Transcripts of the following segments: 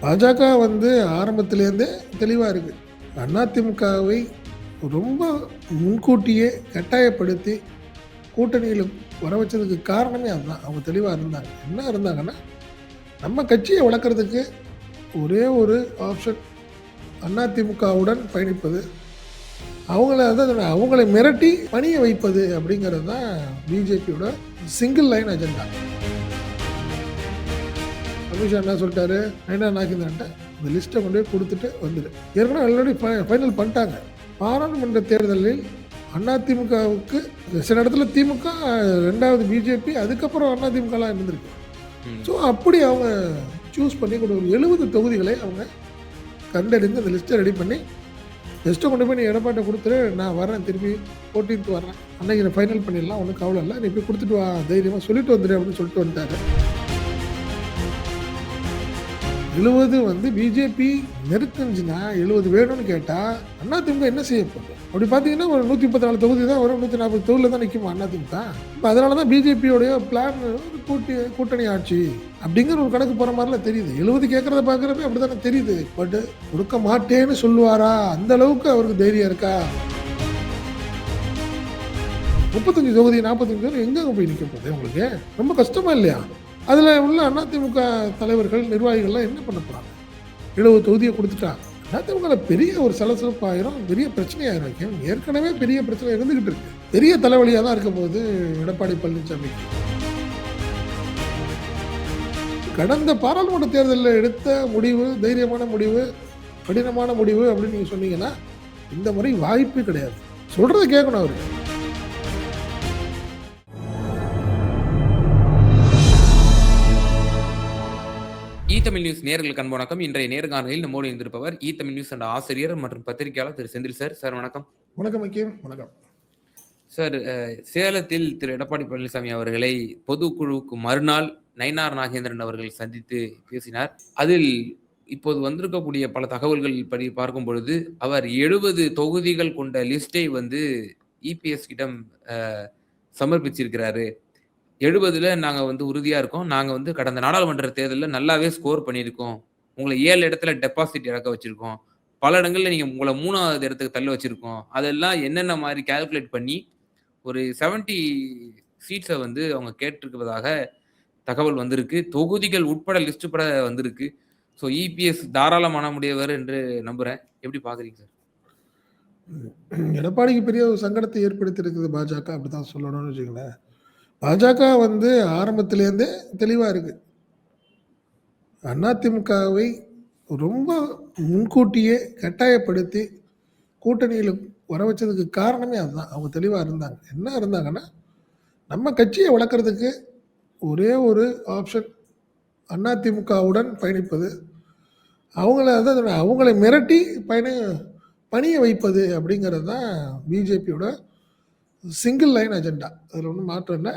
பாஜக வந்து ஆரம்பத்திலேருந்தே தெளிவாக இருக்கு. அதிமுகவை ரொம்ப முன்கூட்டியே கட்டாயப்படுத்தி கூட்டணியில் வர வச்சதுக்கு காரணமே அதுதான். அவங்க தெளிவாக இருந்தாங்க. என்ன இருந்தாங்கன்னா, நம்ம கட்சியை வளர்க்குறதுக்கு ஒரே ஒரு ஆப்ஷன் அதிமுகவுடன் பயணிப்பது. அவங்களை மிரட்டி பணிய வைப்பது அப்படிங்கிறது தான் பிஜேபியோட சிங்கிள் லைன் அஜெண்டா. அமித்ஷா என்ன சொல்லிட்டாரு, நயனா நாகேந்திரன்ட்ட இந்த லிஸ்ட்டை கொண்டு போய் கொடுத்துட்டு வந்துடு. ஏற்கனவே ஆல்ரெடி ஃபைனல் பண்ணிட்டாங்க. பாராளுமன்ற தேர்தலில் அதிமுகவுக்கு சில இடத்துல திமுக, ரெண்டாவது பிஜேபி, அதுக்கப்புறம் அதிமுகலாம் இருந்திருக்கு. ஸோ அப்படி அவங்க சூஸ் பண்ணி கொண்டு ஒரு 70 தொகுதிகளை அவங்க கண்டறிந்து அந்த லிஸ்ட்டை ரெடி பண்ணி லிஸ்ட்டை கொண்டு போய் நீ எடப்பாட்டை கொடுத்துரு, நான் வரேன், திருப்பி 14th வரேன், அன்னைக்கு நான் ஃபைனல் பண்ணிடலாம், ஒன்றும் கவலை இல்லை, நீ போய் கொடுத்துட்டு வா, தைரியமாக சொல்லிட்டு வந்துடு அப்படின்னு சொல்லிட்டு வந்துட்டாரு. 70 வந்து பிஜேபி நெருக்குஞ்சுன்னா 70 வேணும்னு கேட்டால் அதிமுக என்ன செய்ய போகுது? அப்படி பார்த்தீங்கன்னா ஒரு 134 தொகுதி தான் வரும், 140 தொகுதியில் தான் நிற்குமா அதிமுக. இப்போ அதனால தான் பிஜேபியோடைய பிளான் கூட்டணி ஆட்சி அப்படிங்கிற ஒரு கணக்கு போகிற மாதிரிலாம் தெரியுது. 70 கேட்குறத பார்க்குறப்ப அப்படி தானே தெரியுது. பட் கொடுக்க மாட்டேன்னு சொல்லுவாரா? அந்த அளவுக்கு அவருக்கு தைரியம் இருக்கா? 35 தொகுதி 45 தொகுதி எங்கே போய் நிற்க போகுது? உங்களுக்கு ரொம்ப கஷ்டமா இல்லையா? அதில் உள்ள அதிமுக தலைவர்கள், நிர்வாகிகள்லாம் என்ன பண்ண போகிறாங்க? 70 தொகுதியை கொடுத்துட்டாங்க. அதிமுக பெரிய ஒரு சலசலப்பாயிரும், பெரிய பிரச்சனையாயிரும். ஏற்கனவே பெரிய பிரச்சனை இருந்துகிட்டு இருக்கு. பெரிய தலைவலியாக தான் இருக்க போகுது எடப்பாடி பழனிசாமி. கடந்த பாராளுமன்ற தேர்தலில் எடுத்த முடிவு தைரியமான முடிவு, கடினமான முடிவு அப்படின்னு நீங்கள் சொன்னீங்கன்னா இந்த முறை வாய்ப்பு கிடையாது. சொல்றதை கேட்கணும் அவரு. தமிழ் நியூஸ் நேயர்களுக்கு அன்பு வணக்கம். இன்றைய நேர்காணலில் நம்மோடு இருந்திருப்பவர் தமிழ் நியூஸ் அண்ட் ஆசிரியர் மற்றும் பத்திரிகையாளர் திரு செந்தில் சார். சார் வணக்கம். வணக்கம் வணக்கம் சார். சேலத்தில் திரு எடப்பாடி பழனிசாமி அவர்களை பொதுக்குழுவுக்கு மறுநாள் நயினார் நாகேந்திரன் அவர்கள் சந்தித்து பேசினார். அதில் இப்போது வந்திருக்கக்கூடிய பல தகவல்கள் படி பார்க்கும் பொழுது அவர் 70 தொகுதிகள் கொண்ட லிஸ்டை வந்து இபிஎஸ் இடம் சமர்ப்பிச்சிருக்கிறாரு. 70ல் நாங்கள் வந்து உறுதியாக இருக்கோம். நாங்கள் வந்து கடந்த நாடாளுமன்ற தேர்தலில் நல்லாவே ஸ்கோர் பண்ணியிருக்கோம். உங்களை 7 இடத்துல டெபாசிட் இழக்க வச்சுருக்கோம். பல இடங்களில் நீங்கள் உங்களை 3வது இடத்துக்கு தள்ள வச்சுருக்கோம். அதெல்லாம் என்னென்ன மாதிரி கால்குலேட் பண்ணி ஒரு 70 சீட்ஸை வந்து அவங்க கேட்டிருப்பதாக தகவல் வந்திருக்கு. தொகுதிகள் உட்பட லிஸ்ட் பட வந்திருக்கு. ஸோ இபிஎஸ் தாராளமான முடியவர் என்று நம்புகிறேன். எப்படி பார்க்குறீங்க சார்? எடப்பாடிக்கு பெரிய ஒரு சங்கடத்தை ஏற்படுத்தி இருக்குது பாஜக, அப்படிதான் சொல்லணும்னு வச்சுக்கோங்களேன். பாஜக வந்து ஆரம்பத்திலேருந்தே தெளிவாக இருக்கு. அதிமுகவை ரொம்ப முன்கூட்டியே கட்டாயப்படுத்தி கூட்டணியில் வர வச்சதுக்கு காரணமே அதுதான். அவங்க தெளிவாக இருந்தாங்க. என்ன இருந்தாங்கன்னா, நம்ம கட்சியை வளர்க்குறதுக்கு ஒரே ஒரு ஆப்ஷன் அதிமுகவுடன் பயணிப்பது. அவங்களை மிரட்டி பணிய வைப்பது அப்படிங்கிறது தான் பிஜேபியோட சிங்கிள் லைன் அஜெண்டா. அதில் ஒன்றும் மாற்றம் இல்லை.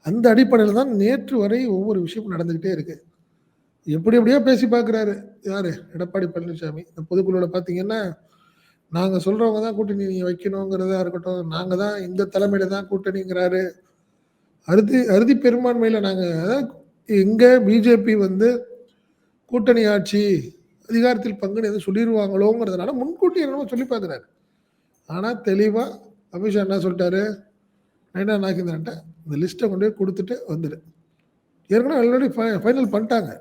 அந்த அடிப்படையில் தான் நேற்று வரை ஒவ்வொரு விஷயமும் நடந்துக்கிட்டே இருக்கு. எப்படியோ பேசி பார்க்குறாரு யார்? எடப்பாடி பழனிசாமி. இந்த பொதுக்குழுவில் பார்த்தீங்கன்னா, நாங்கள் சொல்கிறவங்க தான் கூட்டணி நீங்கள் வைக்கணுங்கிறதா இருக்கட்டும், நாங்கள் தான் இந்த தலைமையில் தான் கூட்டணிங்கிறாரு. அறுதி பெரும்பான்மையில் நாங்கள், அதாவது எங்கே பிஜேபி வந்து கூட்டணி ஆட்சி அதிகாரத்தில் பங்குன்னு எதுவும் சொல்லிடுவாங்களோங்கிறதுனால முன்கூட்டி என்னமோ சொல்லி பார்க்குறாரு. ஆனால் தெளிவாக அமித்ஷா என்ன சொல்லிட்டாரு, நயனா நாகேந்திரன்ட்ட இந்த லிஸ்ட்டை கொண்டு போய் கொடுத்துட்டு வந்துடு. ஏற்கனவே ஆல்ரெடி ஃபைனல் பண்ணிட்டாங்க.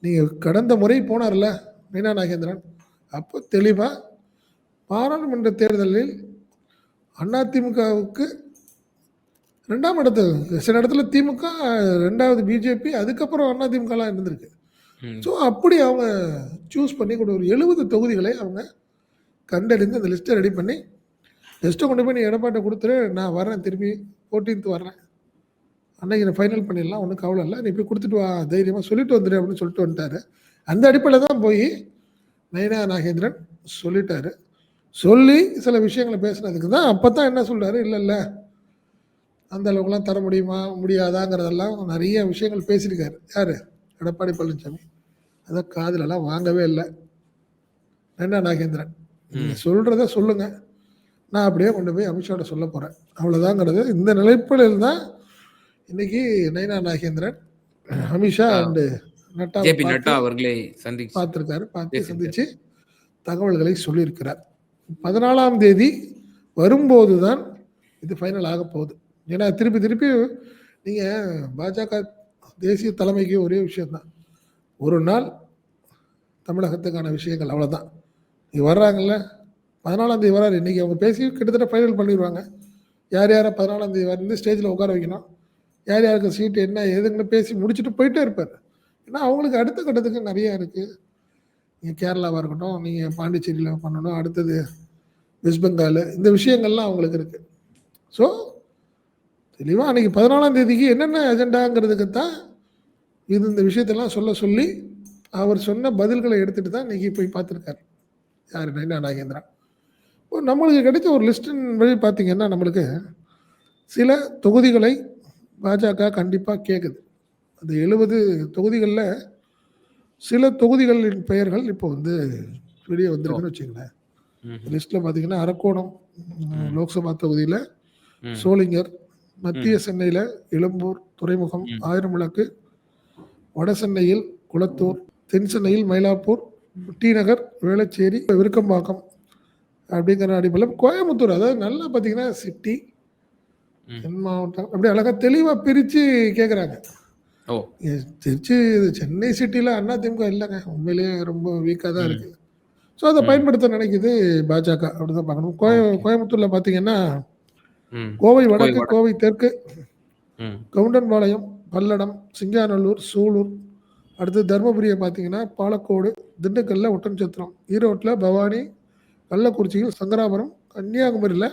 நீங்கள் கடந்த முறை போனார்ல நயனா நாகேந்திரன், அப்போ தெளிவாக பாராளுமன்ற தேர்தலில் அதிமுகவுக்கு 2ஆம் இடத்து, சில இடத்துல திமுக, ரெண்டாவது பிஜேபி, அதுக்கப்புறம் அதிமுகலாம் இருந்திருக்கு. ஸோ அப்படி அவங்க சூஸ் பண்ணி கொண்டு ஒரு 70 தொகுதிகளை அவங்க கண்டறிந்து அந்த லிஸ்ட்டை ரெடி பண்ணி லிஸ்ட்டை கொண்டு போய் நீ எடப்பாட்டை கொடுத்துரு, நான் வரேன், திருப்பி 14th வரேன், அன்னைக்கு நான் ஃபைனல் பண்ணிடலாம், ஒன்றும் கவலை இல்லை, நீ போய் கொடுத்துட்டு வா, தைரியமாக சொல்லிட்டு வந்துடு அப்படின்னு சொல்லிட்டு வந்துட்டாரு. அந்த அடிப்படையில் தான் போய் நயனா நாகேந்திரன் சொல்லிட்டாரு. சொல்லி சில விஷயங்களை பேசுனதுக்கு தான் அப்போ தான் என்ன சொல்கிறாரு, இல்லை அந்த அளவுக்குலாம் தர முடியுமா முடியாதாங்கிறதெல்லாம் நிறைய விஷயங்கள் பேசியிருக்காரு. யார்? எடப்பாடி பழனிசாமி. அதை காதிலெல்லாம் வாங்கவே இல்லை நயனா நாகேந்திரன். நீங்கள் சொல்கிறத சொல்லுங்கள், நான் அப்படியே கொண்டு போய் அமித்ஷாவோட சொல்ல போகிறேன், அவ்வளோதாங்கிறது. இந்த நிலைப்பாடில் தான் இன்னைக்கு நயனா நாகேந்திரன், அமித்ஷா அண்டு நட்டாவ ஜே.பி. பார்த்து நட்டா அவர்களை சந்திச்சு பார்த்துருக்காரு. பார்த்து பேசியிருக்காரு. சந்திச்சு தகவல்களை சொல்லியிருக்கிறார். 14ஆம் தேதி வரும்போது தான் இது ஃபைனல் ஆகப் போகுது. ஏன்னா திருப்பி திருப்பி நீங்க பாஜக தேசிய தலைமைக்கு ஒரே விஷயம் தான். ஒரு நாள் தமிழகத்துக்கான விஷயங்கள் அவ்வளோதான். இங்க வர்றாங்கல்ல, 14ஆம் தேதி வராரு. இன்னைக்கு அவங்க பேசி கிட்டத்தட்ட ஃபைனல் பண்ணிருவாங்க. யார் யாரை 14ஆம் தேதி வந்து ஸ்டேஜில் உட்கார வைக்கணும், யார் யாருக்கு சீட்டு என்ன ஏதுன்னு பேசி முடிச்சுட்டு போயிட்டே இருப்பார். ஏன்னா அவங்களுக்கு அடுத்த கட்டத்துக்கு நிறைய இருக்குது. நீங்கள் கேரளாவாக இருக்கட்டும், நீங்கள் பாண்டிச்சேரியில் பண்ணணும், அடுத்தது வெஸ்ட் பெங்கால், இந்த விஷயங்கள்லாம் அவங்களுக்கு இருக்குது. ஸோ தெளிவாக அன்றைக்கி 14ஆம் தேதிக்கு என்னென்ன அஜெண்டாங்கிறதுக்கு தான் இது இந்த விஷயத்தெல்லாம் சொல்லி அவர் சொன்ன பதில்களை எடுத்துகிட்டு தான் இன்றைக்கி போய் பார்த்துருக்காரு யார் நைனா நாகேந்திரா. நம்மளுக்கு கிடைச்ச ஒரு லிஸ்டின் வழி பார்த்திங்கன்னா நம்மளுக்கு சில தொகுதிகளை பாஜக கண்டிப்பாக கேட்குது. அந்த 70 தொகுதிகளில் சில தொகுதிகளின் பெயர்கள் இப்போ வந்து வெளியே வந்திருக்குன்னு வச்சுங்களேன். லிஸ்ட்டில் பார்த்தீங்கன்னா அரக்கோணம் லோக்சபா தொகுதியில் சோளிங்கர், மத்திய சென்னையில் எழும்பூர், துறைமுகம், ஆயிரம் விளக்கு, வட சென்னையில் குளத்தூர், தென் சென்னையில் மயிலாப்பூர், டி நகர், வேளச்சேரி, விருக்கம்பாக்கம் அப்படிங்கிற அடிப்படையில் கோயம்புத்தூர், அதாவது நல்லா பார்த்தீங்கன்னா சிட்டி, தென் மாவட்டம் அப்படி அழகாக தெளிவாக பிரித்து கேட்குறாங்க. திருச்சி சென்னை சிட்டியில் அதிமுக இல்லைங்க, உண்மையிலேயே ரொம்ப வீக்காக தான் இருக்குது. ஸோ அதை பயன்படுத்த நினைக்குது பாஜக, அப்படி தான் பார்க்கணும். கோயம்புத்தூரில் பார்த்தீங்கன்னா கோவை வடக்கு, கோவை தெற்கு, கவுண்டன்பாளையம், பல்லடம், சிங்காநல்லூர், சூலூர், அடுத்து தருமபுரியை பார்த்தீங்கன்னா பாலக்கோடு, திண்டுக்கல்லில் ஒட்டன்சத்திரம், ஈரோட்டில் பவானி, கள்ளக்குறிச்சியில் சங்கராபுரம், கன்னியாகுமரியில்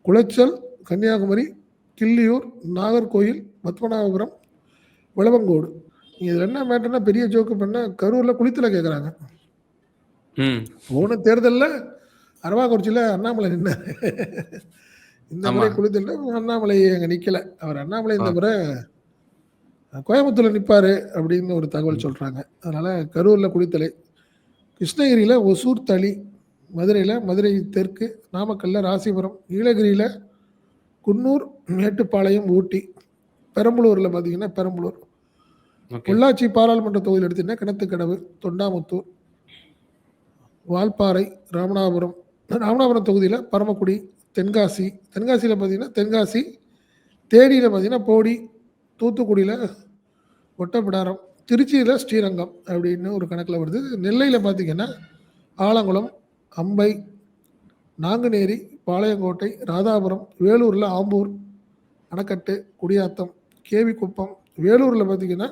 குளச்சல், கன்னியாகுமரி, கிள்ளியூர், நாகர்கோயில், பத்மநாபபுரம், விளவங்கோடு. இதில் என்ன மேட்டர்னா பெரிய ஜோக்கு பண்ணால் கரூரில் குளித்தலை கேட்குறாங்க. போன தேர்தலில் அரவாக்குறிச்சியில் அண்ணாமலை நின்னார். இந்த முறை குளித்தலில் அண்ணாமலை அங்கே நிற்கலை. அவர் அண்ணாமலை இந்த முறை கோயம்புத்தூரில் நிற்பார் அப்படின்னு ஒரு தகவல் சொல்கிறாங்க. அதனால் கரூரில் குளித்தலை, கிருஷ்ணகிரியில் ஒசூர், தளி, மதுரையில் மதுரை தெற்கு, நாமக்கல்லில் ராசிபுரம், நீலகிரியில் குன்னூர், மேட்டுப்பாளையம், ஊட்டி, பெரம்பலூரில் பார்த்தீங்கன்னா பெரம்பலூர், பொள்ளாச்சி பாராளுமன்ற தொகுதியில் எடுத்தீங்கன்னா கிணத்துக்கடவு, தொண்டாமுத்தூர், வால்பாறை, ராமநாதபுரம் தொகுதியில் பரமக்குடி, தென்காசியில் பார்த்தீங்கன்னா தென்காசி, தேனியில் பார்த்தீங்கன்னா போடி, தூத்துக்குடியில் ஒட்டப்பிடாரம், திருச்சியில் ஸ்ரீரங்கம் அப்படின்னு ஒரு கணக்கில் வருது. நெல்லையில் பார்த்தீங்கன்னா ஆலங்குளம், அம்பை, நாங்குநேரி, பாளையங்கோட்டை, ராதாபுரம், வேலூரில் ஆம்பூர், அணைக்கட்டு, குடியாத்தம், கேவிக்குப்பம், வேலூரில் பார்த்தீங்கன்னா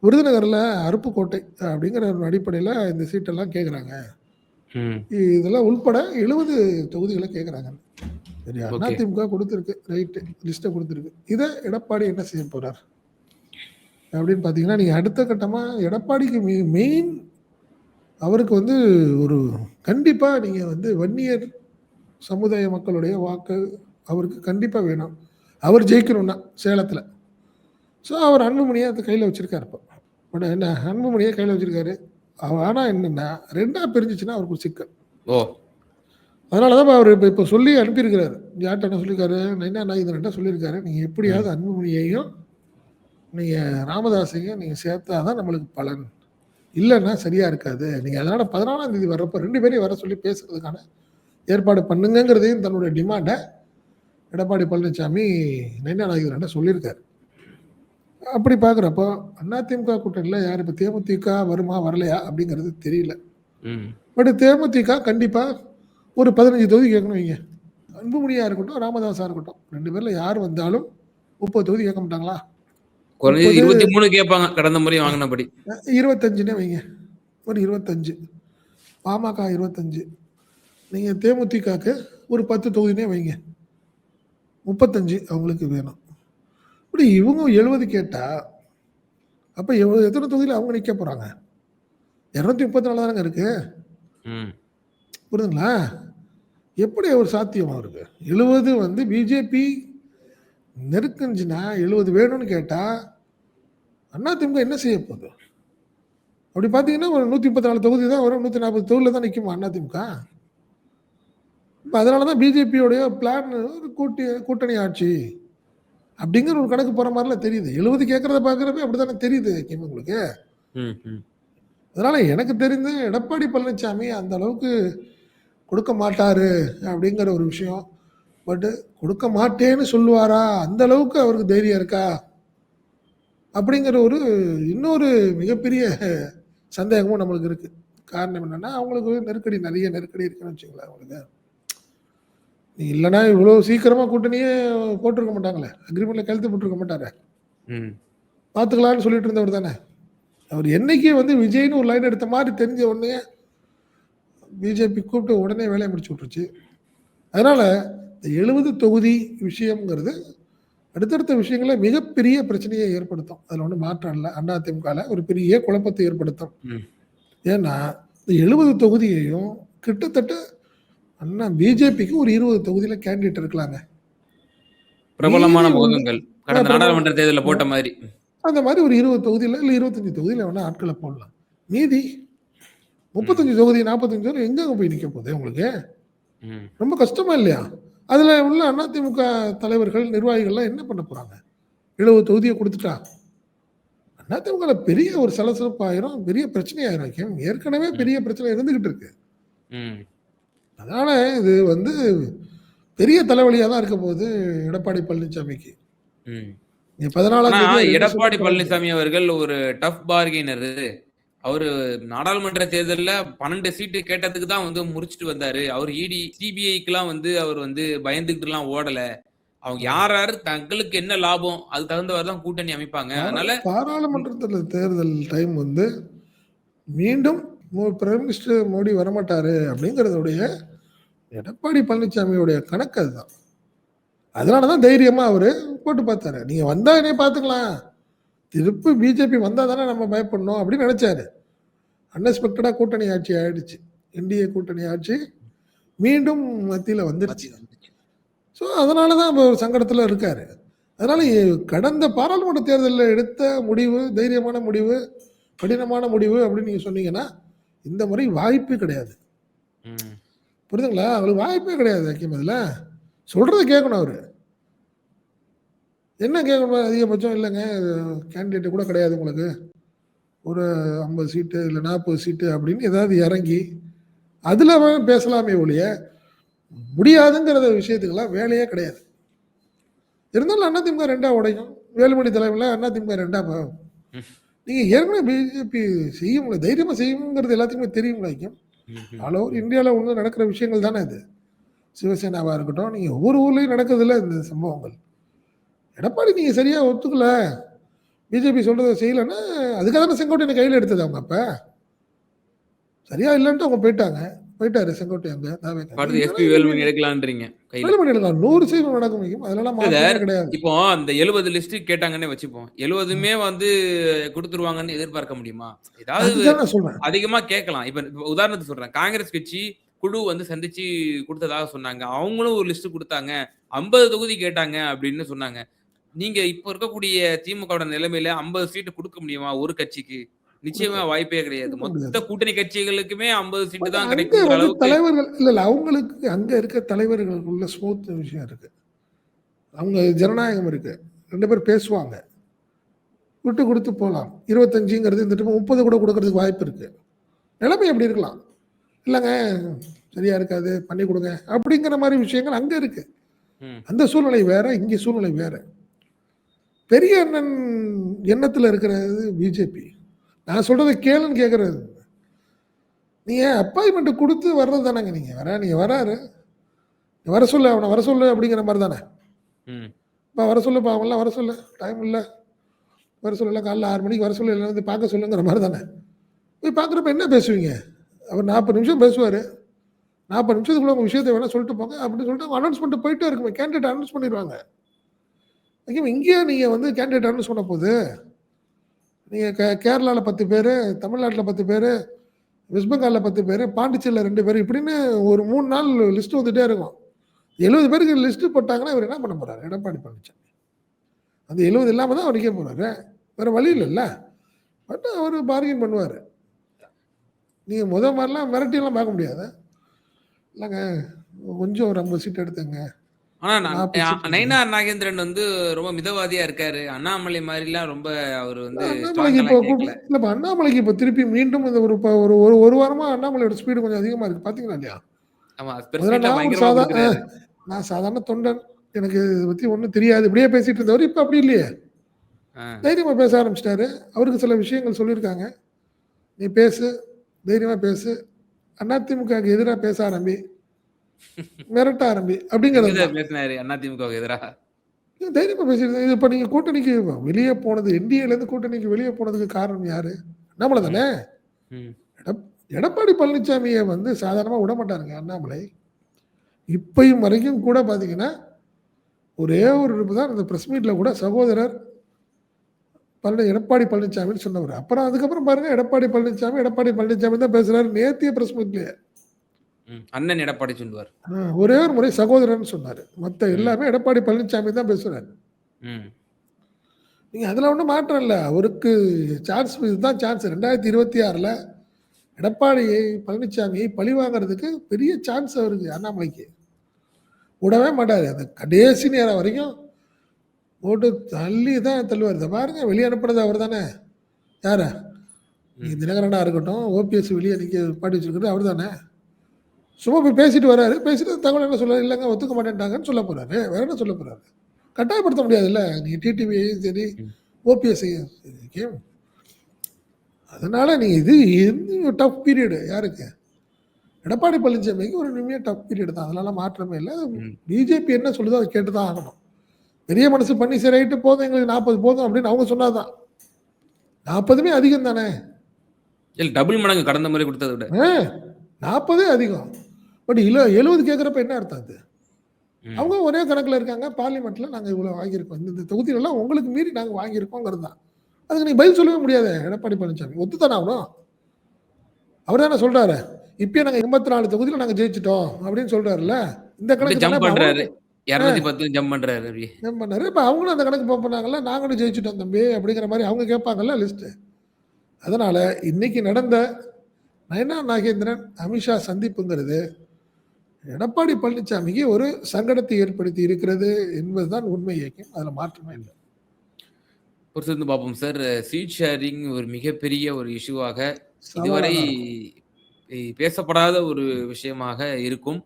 விருதுநகரில் அருப்புக்கோட்டை அப்படிங்கிற ஒரு அடிப்படையில் இந்த சீட்டெல்லாம் கேட்குறாங்க. இதெல்லாம் உள்பட 70 தொகுதிகளை கேட்குறாங்க. சரி, அதிமுக கொடுத்துருக்கு, ரைட்டு, லிஸ்ட்டை கொடுத்துருக்கு. இதை எடப்பாடி என்ன செய்ய போகிறார் அப்படின்னு பார்த்தீங்கன்னா, நீங்கள் அடுத்த கட்டமாக எடப்பாடிக்கு மெயின் அவருக்கு வந்து ஒரு கண்டிப்பாக நீங்கள் வந்து வன்னியர் சமுதாய மக்களுடைய வாக்கு அவருக்கு கண்டிப்பாக வேணும். அவர் ஜெயிக்கணும்னா சேலத்தில். ஸோ அவர் அன்புமணியை அதை கையில் வச்சுருக்காரு. இப்போ என்ன அன்புமணியை கையில் வச்சுருக்காரு. ஆனால் என்னென்னா 2ஆக பிரிஞ்சிச்சுன்னா அவருக்கு ஒரு சிக்கல். அதனால தான் அவர் இப்போ சொல்லி அனுப்பியிருக்கிறாரு. யார்கிட்ட என்ன சொல்லியிருக்காரு, நைனா நாகேந்திரன்ட்ட சொல்லியிருக்காரு, நீங்கள் எப்படியாவது அன்புமணியையும் நீங்கள் ராமதாஸையும் நீங்கள் சேர்த்தா தான் நம்மளுக்கு பலன், இல்லைன்னா சரியாக இருக்காது. நீங்கள் அதனால் 14ஆம் தேதி வர்றப்போ 2 பேரையும் வர சொல்லி பேசுறதுக்கான ஏற்பாடு பண்ணுங்கிறதையும் தன்னுடைய டிமாண்டை எடப்பாடி பழனிசாமி நைனா நாகேந்திரன்ட்ட சொல்லியிருக்காரு. அப்படி பார்க்குறப்போ அதிமுக கூட்டணியில் யார் இப்போ தேமுதிக வருமா வரலையா அப்படிங்கிறது தெரியல. பட் தேமுதிக கண்டிப்பாக ஒரு 15 தொகுதி கேட்கணும். வைங்க, அன்புமணியாக இருக்கட்டும், ராமதாஸாக இருக்கட்டும், 2 பேரில் யார் வந்தாலும் 30 தொகுதி கேட்க மாட்டாங்களா? 23 கேட்பாங்க கடந்த முறை வாங்கினபடி. 25னே வைங்க, ஒரு 25, பாமக 25, நீங்கள் தேமுதிகக்கு ஒரு 10 தொகுதினே வைங்க, 35 அவங்களுக்கு வேணும். இப்படி இவங்க 70 கேட்டால் அப்போ எத்தனை தொகுதியில் அவங்க நிற்க போகிறாங்க? 234 தானங்க இருக்கு. புரியுதுங்களா? எப்படி ஒரு சாத்தியம் அவருக்கு? 70 வந்து பிஜேபி நெருக்குஞ்சுன்னா 70 வேணும்னு கேட்டால் அதிமுக என்ன செய்ய போகுது? அப்படி பார்த்தீங்கன்னா ஒரு 134 தொகுதி தான் வரும், 140 தொகுதியில் தான் நிற்குமா அதிமுக? இப்போ அதனால தான் பிஜேபியோடைய பிளான் கூட்டணி ஆட்சி அப்படிங்கிற ஒரு கணக்கு போற மாதிரிலாம் தெரியுது. 70 கேட்கறத பார்க்குறப்ப அப்படித்தானே தெரியுது ஹக்கீம் உங்களுக்கு. ம், ம். அதனால எனக்கு தெரிந்து எடப்பாடி பழனிசாமி அந்த அளவுக்கு கொடுக்க மாட்டாரு அப்படிங்கிற ஒரு விஷயம். பட் கொடுக்க மாட்டேன்னு சொல்லுவாரா? அந்த அளவுக்கு அவருக்கு தைரியம் இருக்கா? அப்படிங்கிற ஒரு இன்னொரு மிகப்பெரிய சந்தேகமும் நம்மளுக்கு இருக்கு. காரணம் என்னன்னா, அவங்களுக்கு நெருக்கடி நெருக்கடி இருக்குன்னு வச்சுக்கங்களேன் அவங்களுக்கு. இல்லன்னா இவ்வளோ சீக்கிரமா கூட்டணியே போட்டிருக்க மாட்டாங்களே. அக்ரிமெண்ட்ல கையெழுத்து போட்டிருக்க மாட்டாரே. ம். பார்த்துக்கலாம்னு சொல்லிட்டு இருந்தவர் தானே. அவர் என்னைக்கு வந்து விஜய்ன்னு ஒரு லைன் எடுத்த மாதிரி தெரிஞ்ச உடனே பிஜேபி கூப்பிட்டு உடனே வேலையை முடிச்சு விட்டுருச்சு. அதனால இந்த 70 தொகுதி விஷயம்ங்கிறது அடுத்தடுத்த விஷயங்கள மிகப்பெரிய பிரச்சனையை ஏற்படுத்தும். அதில் ஒன்றும் மாற்றம் இல்லை. அதிமுகல ஒரு பெரிய குழப்பத்தை ஏற்படுத்தும். ம். ஏன்னா இந்த 70 தொகுதியையும் கிட்டத்தட்ட அண்ணா பிஜேபிக்கு ஒரு 20 தொகுதியில கேண்டிடேட் இருக்கலாங்க. பிரபலமான மீதி உள்ள முகங்கள். கடந்த நாடாளுமன்ற தேர்தல்ல போட்ட மாதிரி. அந்த மாதிரி ஒரு 20 தொகுதியில இல்ல 25 தொகுதியில வேணா ஆட்களை போடலாம். மீதி 35 தொகுதி 45 தொகுதி எங்கங்க போய் நிக்க போகுது உங்களுக்கு? ம். ரொம்ப கஷ்டமா இல்லையா? அதுல உள்ள அதிமுக தலைவர்கள், நிர்வாகிகள்லாம் என்ன பண்ண போறாங்க? 70 தொகுதிய குடுத்துட்டா, அதிமுகல பெரிய ஒரு சலசலப்பு ஆயிரும். பெரிய பிரச்சனை ஆயிரும். ஏற்கனவே பெரிய பிரச்சனை இருந்துகிட்டு இருக்கு. ம். அதனால இது வந்து பெரிய தலைவலியா தான் இருக்க போகுது எடப்பாடி பழனிசாமிக்கு. ம். நீங்க 14ஆம் ஆனா, தேதி 2 எடப்பாடி சுற்று பழனிசாமி அவர்கள் ஒரு டஃப் பார்கெய்னரு. அவரு நாடாளுமன்ற தேர்தல்ல 12 சீட்டு கேட்டதுக்கு தான் வந்து முறிச்சுட்டு வந்தாரு. அவரு இடி, சிபிஐக்குலாம் வந்து அவர் வந்து பயந்துகிட்டுலாம் ஓடல. அவங்க யார் யாரு தங்களுக்கு என்ன லாபம், அதுக்கு தகுந்தவாறு தான் கூட்டணி அமைப்பாங்க. அதனால பாராளுமன்றத்துல தேர்தல் டைம் வந்து மீண்டும் பிரைம் மினிஸ்டர் மோடி வரமாட்டாரு அப்படிங்கிறதுடைய எடப்பாடி பழனிசாமியுடைய கணக்கு அதுதான். அதனாலதான் தைரியமா அவரு போட்டு பார்த்தாரு. நீங்க வந்தா என்னைய பார்த்துக்கலாம். திருப்பி பிஜேபி வந்தா தானே நம்ம பயப்படணும் அப்படின்னு நினைச்சாரு. அன்எக்ஸ்பெக்டடா கூட்டணி ஆட்சி ஆயிடுச்சு. என்டிஏ கூட்டணி ஆட்சி மீண்டும் மத்தியில வந்துருச்சு. ஸோ அதனால தான் இப்போ ஒரு சங்கடத்தில் இருக்காரு. அதனால கடந்த பாராளுமன்ற தேர்தலில் எடுத்த முடிவு தைரியமான முடிவு, கடினமான முடிவு அப்படின்னு நீங்க சொன்னீங்கன்னா, இந்த முறை வாய்ப்பே கிடையாது. ம். புரியுதுங்களா? அவங்களுக்கு வாய்ப்பே கிடையாது ஹக்கீம் அதுல. சொல்றத கேட்கணும் அவரு. என்ன கேட்கணும் அதிகபட்சம் இல்லைங்க கேண்டிடேட் கூட கிடையாது உங்களுக்கு. ஒரு 50 சீட்டு இல்லை 40 சீட்டு அப்படின்னு ஏதாவது இறங்கி அதுல பேசலாமே ஒழிய முடியாதுங்கிற விஷயத்துக்கெல்லாம் வேலையே கிடையாது. இருந்தாலும் அதிமுக ரெண்டா உடையும். வேலுமணி தலைமையில் அதிமுக ரெண்டா ம். நீங்க ஏற்கனவே பிஜேபி செய்யும் தைரியமா செய்யுங்கிறது எல்லாத்துக்குமே தெரியும் வைக்கும். ம்ஹ்ம். ஆல் ஓவர் இந்தியாவில் ஒன்று நடக்கிற விஷயங்கள் தானே இது. சிவசேனாவா இருக்கட்டும், நீங்க ஒவ்வொரு ஊர்லயும் நடக்குதுல்ல இந்த சம்பவங்கள். எடப்பாடி நீங்க சரியா ஒத்துக்கல, பிஜேபி சொல்றதை செய்யலைன்னா அதுக்காக தானே செங்கோட்டையனை கையில் எடுத்தது அவங்க அப்ப. சரியா இல்லைன்ட்டு அவங்க போயிட்டாரு செங்கோட்டை அங்க அடுத்து எஸ்பி வேலுமணி எடுக்கலான்றீங்க கையில. வேலுமணி எடுக்கலாம் 100% நடக்கும் வைக்கும். அதெல்லாம் மாற்றமே கிடையாது. இப்போ அந்த 70 லிஸ்ட் கேட்டாங்கன்னே வச்சுப்போம். 70மே வந்து குடுத்துருவாங்கன்னு எதிர்பார்க்க முடியுமா? ஏதாவது அதுதான் நான் சொல்றேன். அதிகமா கேட்கலாம். இப்ப உதாரணத்துக்கு சொல்றேன். காங்கிரஸ் கட்சி குழு வந்து சந்திச்சு குடுத்ததாக சொன்னாங்க. அவங்களும் ஒரு லிஸ்ட் குடுத்தாங்க. 50 தொகுதி கேட்டாங்க அப்படின்னு சொன்னாங்க. நீங்க இப்ப இருக்கக்கூடிய திமுகவோட நிலைமையில 50 சீட்டு குடுக்க முடியுமா ஒரு கட்சிக்கு? நிச்சயமா வாய்ப்பே கிடையாது. கொடுக்க மொத்த முடியாது. கூட்டணி கட்சிகளுக்குமே 50 சீட்டு தான் அங்க கிடைக்குங்கிற வந்து அளவுக்கு. தலைவர்கள் இல்ல அவங்களுக்கு அங்க இருக்க தலைவர்களுக்குள்ள ஸ்மூத் விஷயம் இருக்கு. அவங்க ஜனநாயகம் இருக்கு. 2 பேர் பேசுவாங்க. விட்டு கொடுத்து போலாம். 25ங்கிறது இந்த டைம் 30 கூட கொடுக்கறதுக்கு வாய்ப்பு இருக்கு. நிலைமை எப்படி இருக்கலாம். இல்லைங்க சரியா இருக்காது பண்ணி கொடுங்க அப்படிங்கிற மாதிரி விஷயங்கள் அங்க இருக்கு. ம். அந்த சூழ்நிலை வேற, இங்க சூழ்நிலை வேற. பெரிய அண்ணன் எண்ணத்துல இருக்கிறது பிஜேபி. நான் சொல்றதை கேளுன்னு கேட்கறது. நீங்க அப்பாயின்மெண்ட் கொடுத்து வர்றது தானேங்க. நீங்க வராரு வர சொல்லு அவனை வர சொல்லு அப்படிங்கிற மாதிரி தானே. ம். இப்போ வர சொல்லுப்பா அவன்லாம் வர சொல்லு டைம் இல்லை வர சொல்லல காலைல 6 மணிக்கு வர சொல்லு எல்லாம் வந்து பார்க்க சொல்லுங்கிற மாதிரி தானே. போய் பார்க்குறப்ப என்ன பேசுவீங்க? அவர் 40 நிமிஷம் பேசுவார். 40 நிமிஷத்துக்குள்ள உங்கள் விஷயத்தை வேணால் சொல்லிட்டு போங்க அப்படின்னு சொல்லிட்டு அவங்க அனௌன்ஸ் பண்ணிட்டு போயிட்டே இருக்குமே. கேண்டிடேட் அனௌன்ஸ் பண்ணிடுவாங்க. இங்கேயே நீங்கள் வந்து கேண்டிடேட் அனௌன்ஸ் பண்ண போகுது. நீங்கள் கேரளாவில் 10 பேர், தமிழ்நாட்டில் 10 பேர், வெஸ்ட் பெங்காலில் 10 பேர், பாண்டிச்சேரியில் 2 பேர் இப்படின்னு ஒரு 3 நாள் லிஸ்ட்டு வந்துகிட்டே இருக்கும். 70 பேருக்கு லிஸ்ட்டு போட்டாங்கன்னா இவர் என்ன பண்ண போகிறாரு எடப்பாடி பழனிசாமி? அந்த 70 இல்லாமல் தான் அவர் நிற்க போகிறாரு. வேறு வழி இல்லைல்ல. பட் அவர் பார்கெயின் பண்ணுவார். நீங்கள் மாதிரிலாம் மிரட்டியெல்லாம் பார்க்க முடியாது. இல்லைங்க கொஞ்சம் ஒரு 50 சீட் எடுத்துங்க ஆனா நான் நான் பேசிட்டு இருக்கேன். நயினார் நாகேந்திரன் வந்து ரொம்ப மிதவாதியா இருக்காரு. அண்ணாமலை மாரிலாம் ரொம்ப அவரு வந்து அண்ணாமலைக்கு இப்போ ஸ்ட்ராங்காலாம் கேட்கல. இல்ல இப்ப அண்ணாமலைக்கு இப்போ திருப்பி மீண்டும் இந்த ஒரு ஒரு ஒரு ஒரு வாரமா அண்ணாமலையோட ஸ்பீடு கொஞ்சம் அதிகமா இருக்கு. பார்த்தீங்களா இல்லையா? ஆமா. பிரஸ் முதல்ல மீட்ல நான் ஒரு பயங்கரமா குடுக்குறாரு. நான் சாதாரண தொண்டன். எனக்கு இத பத்தி ஒண்ணும் தெரியாது. இப்படியே பேசிட்டு இருந்தவரு, இப்ப அப்படி இல்லையே. ஆ. தைரியமா பேச ஆரம்பிச்சுட்டாரு. அவருக்கு சில விஷயங்கள் சொல்லியிருக்காங்க. "நீ பேசு, தைரியமா பேசு. அதிமுகவுக்கு எதிரா பேச ஆரம்பி, மிரட்ட ஆரம்பி" அப்படிங்கிறது எங்க தான். பேசினாரு அதிமுகவுக்கு எதிரா? நீங்க தைரியமா பேசிட்டு இது இப்ப நீங்க கூட்டணிக்கு வெளிய போனது என்டிஏலேருந்து கூட்டணிக்கு வெளிய போனதுக்கு காரணம் யாரு? அண்ணாமலை ம். தானே! ம். எடப் எடப்பாடி பழனிசாமிய வந்து சாதாரணமா விடமாட்டாருங்க அண்ணாமலை. இப்பயும் வரைக்கும் கூட பார்த்தீங்கன்னா, ஒரே ஒரு தான் அந்த பிரஸ் மீட்ல கூட சகோதரர் எடப்பாடி பழனிசாமின்னு சொன்னவரு. அப்புறம் அதுக்கப்புறம் பாருங்க எடப்பாடி பழனிசாமி தான் பேசுறாரு. நேத்திய பிரஸ் மீட்லயே. ம். அண்ணன் எடப்பாடி சொல்லுவார். ஒரே ஒரு முறை சகோதரர்ன்னு சொன்னாரு. மத்த ம். எல்லாமே எடப்பாடி பழனிசாமி தான் பேசுறாரு. ம். நீங்க அதுல ஒண்ணும் மாற்றம் இல்ல. அவருக்கு இதுதான் சான்ஸ். 2026ல எடப்பாடி பழனிசாமியை பழிவாங்குறதுக்கு பெரிய சான்ஸ் அவருக்கு அண்ணாமலைக்கு. விடவே மாட்டாரு. அந்த கடைசி நேரம் வரைக்கும் போட்டு தள்ளி தான் தள்ளுவாரு. இத பாருங்க வெளிய அனுப்புனது அவர் தானே. யார? நீங்க ம். தினகரனா இருக்கட்டும், ஓபிஎஸ் வெளிய நிப்பாட்டி வச்சிருக்கிறது அவர் தானே. சும்மா போய் பேசிட்டு வராரு. பேசிட்டு தகவல் என்ன சொல்றாரு, இல்லங்க ஒத்துக்க மாட்டேன்ட்டாங்கன்னு சொல்ல போறாரு. வேற என்ன சொல்ல போறாரு? கட்டாயப்படுத்த முடியாதுல்ல. நீங்க டிடிவியையும் சரி, ம். ஓபிஎஸ்ஸையும் சரி. அதனால நீங்க இது டஃப் பீரியடு யாருக்கு? எடப்பாடி பழனிசாமிக்கு ஒரு இனிமையா டஃப் பீரியட் தான். அதனால மாற்றமே இல்ல. ம். பிஜேபி என்ன சொல்லுதோ அத கேட்டு தான் ஆகணும். பெரிய மனசு பண்ணி சரி ரைட்டு போதும் எங்களுக்கு 40 போதும் அப்படின்னு அவங்க சொன்னா தான். 40மே அதிகம் தானே. இல்ல டபுள் மடங்கு கடந்த முறை குடுத்தத விட. ஆ 40 அதிகம். பட் 70 கேட்கிறப்ப என்ன அர்த்தம் அது? ம். அவங்க ஒரே கணக்குல இருக்காங்க. பார்லிமென்ட்ல நாங்க இவ்வளோ வாங்கியிருக்கோம். இந்த தொகுதியிலலாம் உங்களுக்கு மீறி நாங்க வாங்கியிருக்கோங்கிறது தான். அதுக்கு நீங்க பதில் சொல்லவே முடியாதே எடப்பாடி பழனிசாமி. ஒத்துத்தானே ஆகணும். அவர் தானே சொல்றாரு. இப்பயே நாங்க 84 தொகுதியில நாங்க ஜெயிச்சுட்டோம் அப்படின்னு சொல்றாருல்ல. இந்த அப்படியே கணக்கு தானே ஜம்ப் இப்ப பண்றாரு. அவங்களும் 210 ஜம்ப் பண்றாரு அப்படியே. ஏன் பண்ணாரு. இப்ப அவங்களும் அந்த கணக்கு பண்ணாங்கல்ல. நாங்களும் ஜெயிச்சுட்டோம் தம்பி அப்படிங்கிற மாரி அவங்க கேட்பாங்கல்ல லிஸ்ட்டு. அதனால இன்னைக்கு நடந்த நயனா நாகேந்திரன், அமித்ஷா சந்திப்புங்கிறது எடப்பாடி பழனிசாமிக்கு ஒரு சங்கடத்தை ஏற்படுத்தி இருக்கிறது என்பதுதான் உண்மை இயக்கம். அதுல மாற்றமே இல்ல. பொறுத்திருந்து பார்ப்போம் சார். சீட் ஷேரிங் ஒரு மிகப்பெரிய ஒரு இஷ்யூவாக சவாலா இதுவரை தான் இருக்கும். பேசப்படாத ஒரு விஷயமாக இருக்கும்.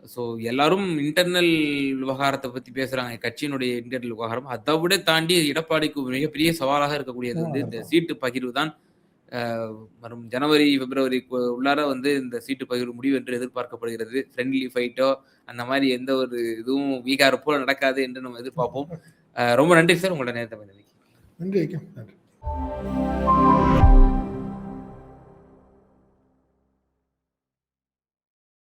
ஸோ எல்லாரும் இன்டர்னல் விவகாரத்த பத்தி பேசுறாங்க. கட்சியினுடைய இன்டர்னல் விவகாரம். அத விட தாண்டி எடப்பாடிக்கு ஒரு மிகப்பெரிய சவாலாக இருக்கக்கூடியது வந்து சவாலா இந்த இருக்கும். சீட்டு பகிர்வு தான். அ வரும் ஜனவரி, பிப்ரவரிக்கு உள்ளார வந்து இந்த சீட்டு பகிர்வு முடிவு என்று எதிர்பார்க்கப்படுகிறது. ஃப்ரெண்ட்லி ஃபைட்டோ அந்த மாரி எந்த ஒரு இதுவும் பீகார் போல நடக்காது என்று நம்ம எதிர்பார்ப்போம். ரொம்ப நன்றி சார். உங்களோட நேரத்த நன்றி ஐயா. நன்றி.